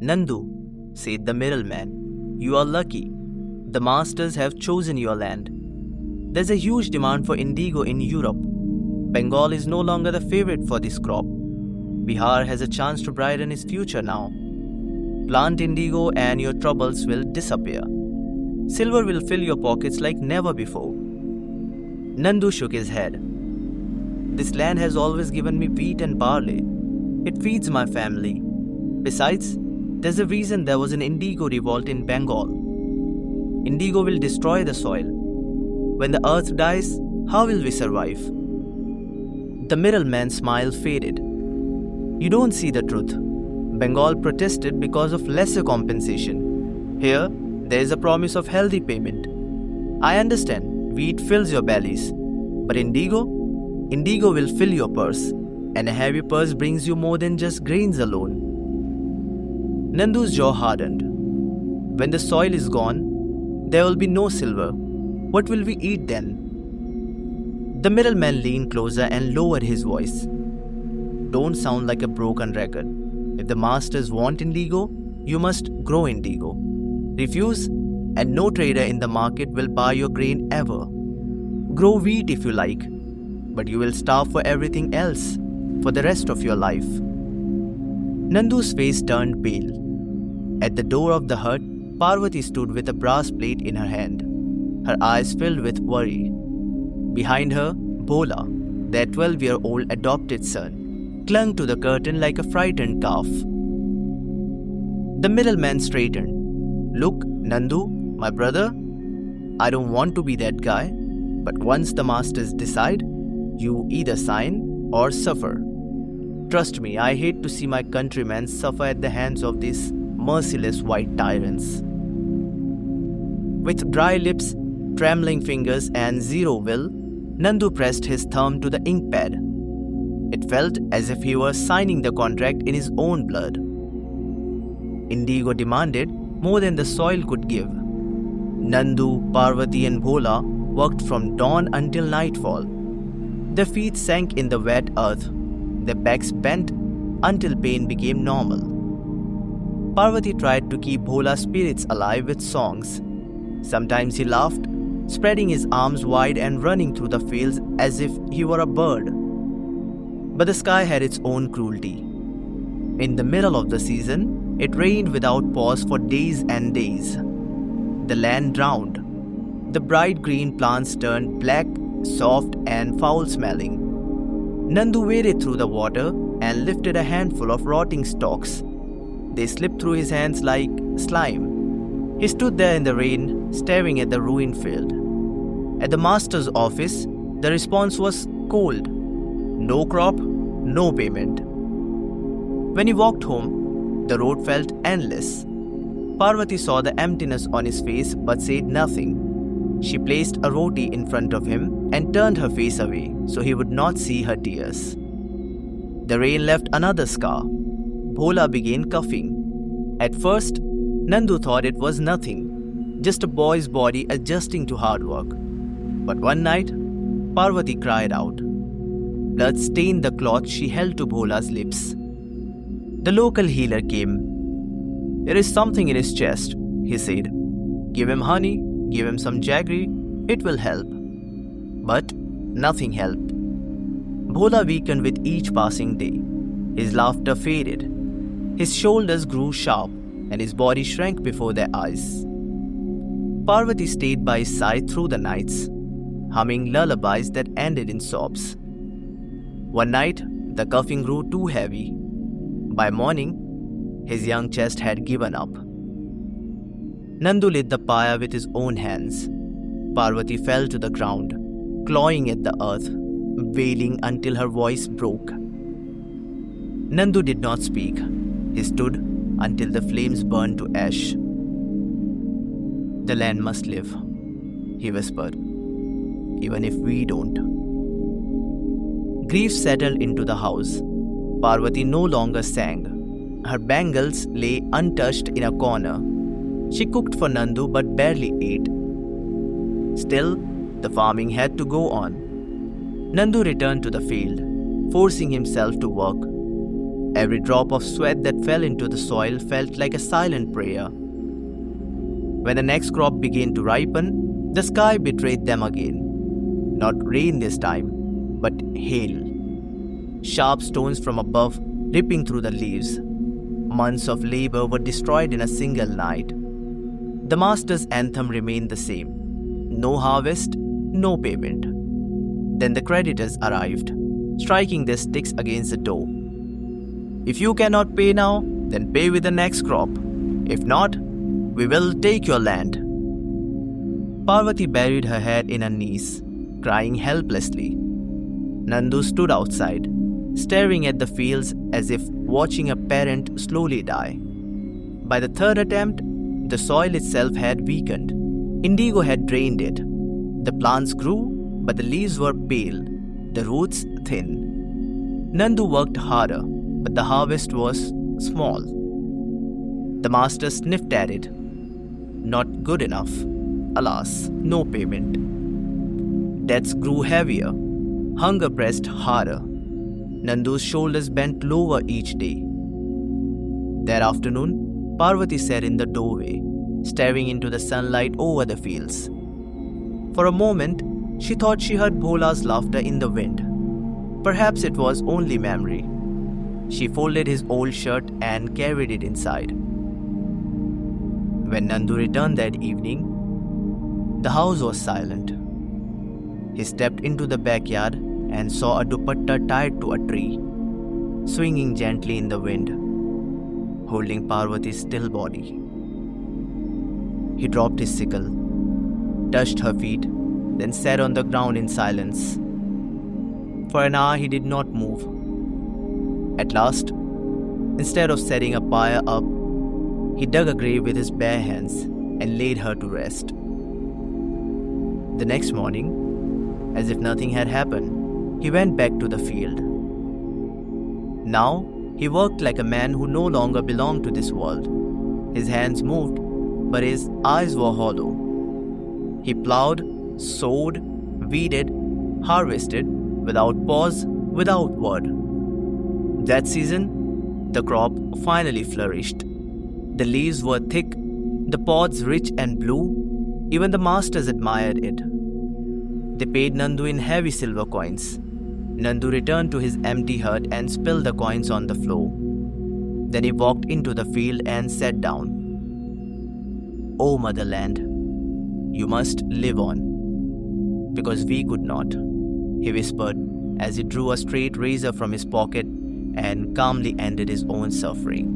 Nandu, said the middleman, you are lucky. The masters have chosen your land. There's a huge demand for indigo in Europe. Bengal is no longer the favorite for this crop. Bihar has a chance to brighten its future now. Plant indigo and your troubles will disappear. Silver will fill your pockets like never before. Nandu shook his head. This land has always given me wheat and barley. It feeds my family. Besides, there's a reason there was an indigo revolt in Bengal. Indigo will destroy the soil. When the earth dies, how will we survive? The middleman's smile faded. You don't see the truth. Bengal protested because of lesser compensation. Here, there is a promise of healthy payment. I understand, wheat fills your bellies. But indigo will fill your purse. And a heavy purse brings you more than just grains alone. Nandu's jaw hardened. When the soil is gone, there will be no silver. What will we eat then? The middleman leaned closer and lowered his voice. Don't sound like a broken record. If the masters want indigo, you must grow indigo. Refuse, and no trader in the market will buy your grain ever. Grow wheat if you like, but you will starve for everything else for the rest of your life. Nandu's face turned pale. At the door of the hut, Parvati stood with a brass plate in her hand, her eyes filled with worry. Behind her, Bhola, their 12-year-old adopted son, clung to the curtain like a frightened calf. The middleman straightened. Look, Nandu, my brother, I don't want to be that guy, but once the masters decide, you either sign or suffer. Trust me, I hate to see my countrymen suffer at the hands of these merciless white tyrants. With dry lips, trembling fingers, and zero will, Nandu pressed his thumb to the ink pad. It felt as if he were signing the contract in his own blood. Indigo demanded more than the soil could give. Nandu, Parvati, and Bhola worked from dawn until nightfall. Their feet sank in the wet earth. Their backs bent until pain became normal. Parvati tried to keep Bhola's spirits alive with songs. Sometimes he laughed, spreading his arms wide and running through the fields as if he were a bird. But the sky had its own cruelty. In the middle of the season, it rained without pause for days and days. The land drowned. The bright green plants turned black, soft, and foul-smelling. Nandu waded through the water and lifted a handful of rotting stalks. They slipped through his hands like slime. He stood there in the rain, staring at the ruined field. At the master's office, the response was cold. No crop, no payment. When he walked home, the road felt endless. Parvati saw the emptiness on his face but said nothing. She placed a roti in front of him and turned her face away so he would not see her tears. The rain left another scar. Bhola began coughing. At first, Nandu thought it was nothing, just a boy's body adjusting to hard work. But one night, Parvati cried out. Blood stained the cloth she held to Bhola's lips. The local healer came. There is something in his chest, he said. Give him honey, give him some jaggery, it will help. But nothing helped. Bhola weakened with each passing day. His laughter faded. His shoulders grew sharp and his body shrank before their eyes. Parvati stayed by his side through the nights, humming lullabies that ended in sobs. One night, the coughing grew too heavy. By morning, his young chest had given up. Nandu lit the pyre with his own hands. Parvati fell to the ground, clawing at the earth, wailing until her voice broke. Nandu did not speak. He stood until the flames burned to ash. The land must live, he whispered, even if we don't. Grief settled into the house. Parvati no longer sang. Her bangles lay untouched in a corner. She cooked for Nandu but barely ate. Still, the farming had to go on. Nandu returned to the field, forcing himself to work. Every drop of sweat that fell into the soil felt like a silent prayer. When the next crop began to ripen, the sky betrayed them again. Not rain this time, but hail. Sharp stones from above ripping through the leaves. Months of labor were destroyed in a single night. The master's anthem remained the same. No harvest, no payment. Then the creditors arrived, striking their sticks against the door. If you cannot pay now, then pay with the next crop. If not, we will take your land. Parvati buried her head in her knees, crying helplessly. Nandu stood outside, staring at the fields as if watching a parent slowly die. By the third attempt, the soil itself had weakened. Indigo had drained it. The plants grew, but the leaves were pale, the roots thin. Nandu worked harder, but the harvest was small. The master sniffed at it. Not good enough. Alas, no payment. Debts grew heavier. Hunger pressed harder. Nandu's shoulders bent lower each day. That afternoon, Parvati sat in the doorway, staring into the sunlight over the fields. For a moment, she thought she heard Bhola's laughter in the wind. Perhaps it was only memory. She folded his old shirt and carried it inside. When Nandu returned that evening, the house was silent. He stepped into the backyard and saw a dupatta tied to a tree, swinging gently in the wind, holding Parvati's still body. He dropped his sickle, touched her feet, then sat on the ground in silence. For an hour he did not move. At last, instead of setting a pyre up, he dug a grave with his bare hands and laid her to rest. The next morning, as if nothing had happened, he went back to the field. Now, he worked like a man who no longer belonged to this world. His hands moved, but his eyes were hollow. He plowed, sowed, weeded, harvested, without pause, without word. That season, the crop finally flourished. The leaves were thick, the pods rich and blue. Even the masters admired it. They paid Nandu in heavy silver coins. Nandu returned to his empty hut and spilled the coins on the floor. Then he walked into the field and sat down. "O motherland, you must live on, because we could not," he whispered as he drew a straight razor from his pocket and calmly ended his own suffering.